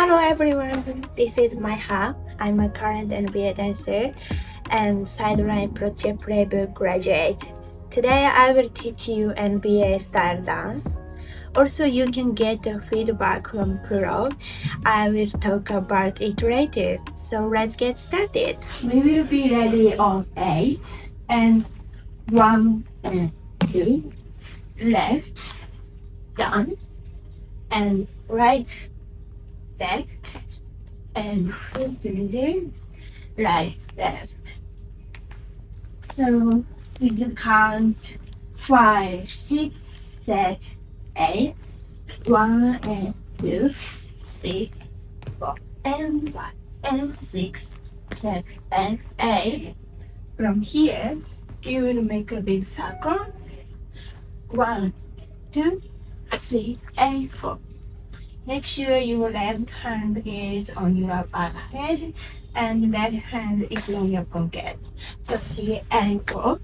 Hello everyone, this is Maiha. I'm a current NBA dancer and sideline project label graduate. Today I will teach you NBA style dance. Also, you can get the feedback from pro. I will talk about it later. So let's get started. We will be ready on 8 and 1 and 2, left, down, and right, left, and foot together, right, left. So we can count 5, 6, 7, 8, 1 and 2, 3, 4 and 5 and 6, 7 and 8. From here, you will make a big circle. 1, 2, 3, and 4. Make sure your left hand is on your back head and left hand is on your pocket. So 3 and 4,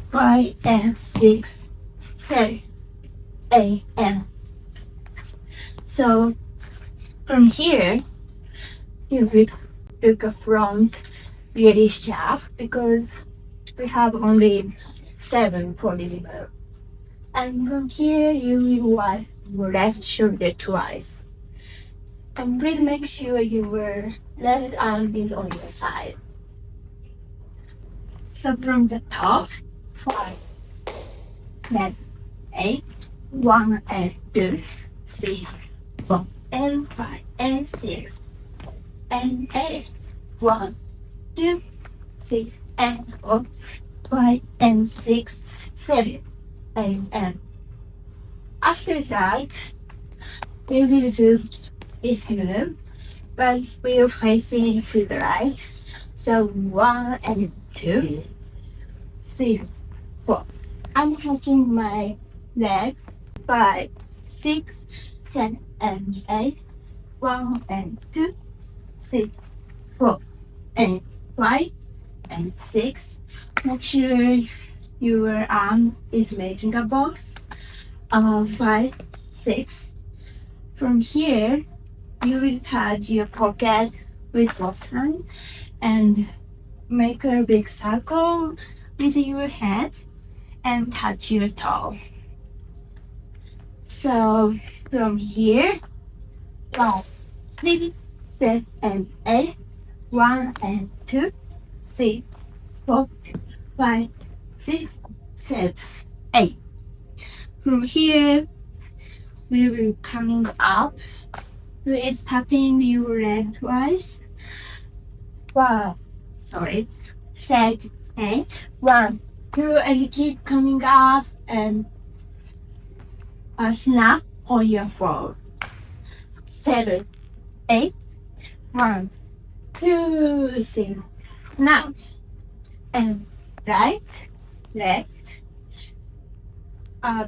5 and 6, 7, 8 and so from here you will look a front really sharp because we have only 7 for this move. And from here you will wipe your left shoulder twice. And please make sure your left arm is on your side. So from the top, 5, 10, 8, 1 and 2, 3, 4 and 5 and 6 and 8, 1, 2, 3 and 4, 5 and 6, 7, 8 and after that we will do this move, but we are facing to the right. So 1 and 2, 3, 4. I'm touching my leg. 5, 6, 7 and 8. 1 and 2, 3, 4 and 5 and 6. Make sure your arm is making a box. 5, 6. From here, you will touch your pocket with both hands and make a big circle with your head and touch your toe. So from here, 5, 6, 7 and 8, 1 and 2, 3, 4, 5, 6, 7, 8. From here, we will coming up. It's tapping your leg twice. 7, 8, 1, 2, and you keep coming up and snap on your foot. 7, 8, 1, 2, 3, snap and right, left.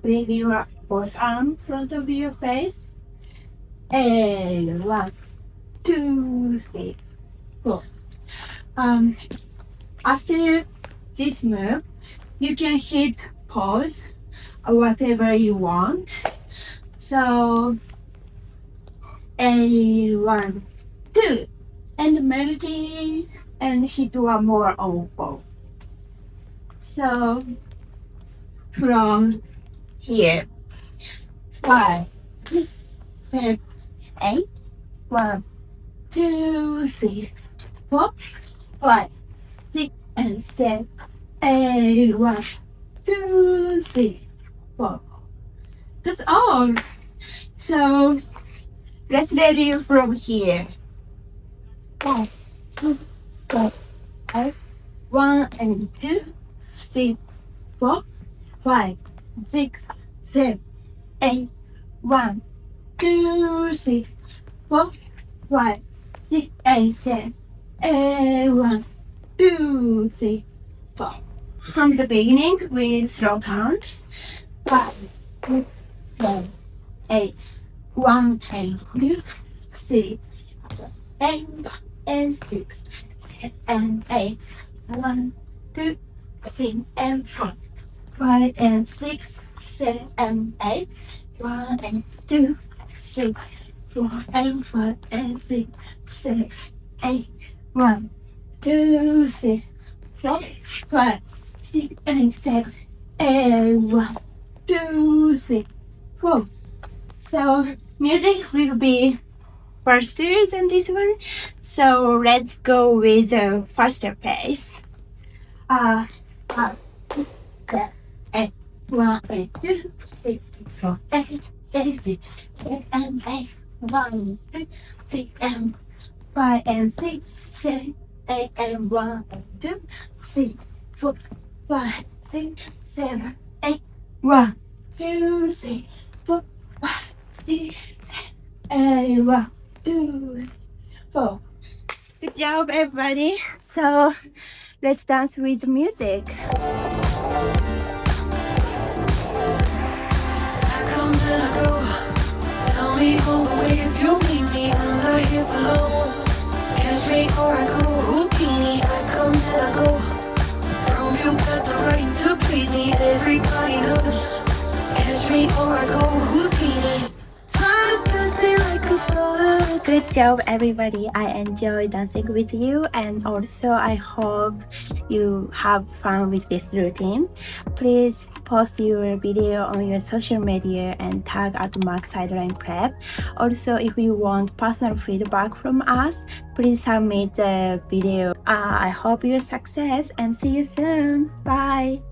Bring your both arms in front of your face. And 1, 2, 3, 4. After this move, you can hit pause or whatever you want. So, 1, 2, and melting, and hit one more elbow. So, from here, 5, 6, 7, 8, 1, 2, 3, 4, 5, 6, and 7, 8, 1, 2, 3, 4. That's all. So let's ready from here. 5, 6, 7, 8, 1 and 2, 3, 4, 5, 6, 7, 8, 1, 2, 3, 4, 5, 6, and 7, 8, 1, 2, 3, 4. From the beginning with slow count. 5, 6, 7, 8, 1 and 2, 3, 4, and 6, 7, and 8, 1, 2, 3, and 4, 5 and 6, 7 and 8, 1 and 2, 3, 4 and 5 and 6, 7, 8. 1, 2, 3, 4, 5, 6 and 7, and 1, 2, 3, 4. So music will be faster than this one. So let's go with a faster pace. Uh, uh, and 1, 2, 3, 4, 8, 6, 7, 8, 1, 2, 3, and 5 and 6, 7, 8, and 1, 2, 3, 4, 5, 6, 7, 8, 1, 2, 3, 4, 5, 6, 7, 8, 1, 2, 3, 4. Good job, everybody. So let's dance with music. I come and I go. Tell me all the ways you meet me. I'm not here for long. Catch me or I go Houdini. I come and I go. Prove you got the right to please me. Everybody knows. Catch me or I go Houdini. Time is passing like a solar. Great job, everybody. I enjoy dancing with you, and also I hope you have fun with this routine. Please post your video on your social media and tag at Mark Sideline Prep. Also, if you want personal feedback from us, please submit the video. I hope your success and see you soon. Bye.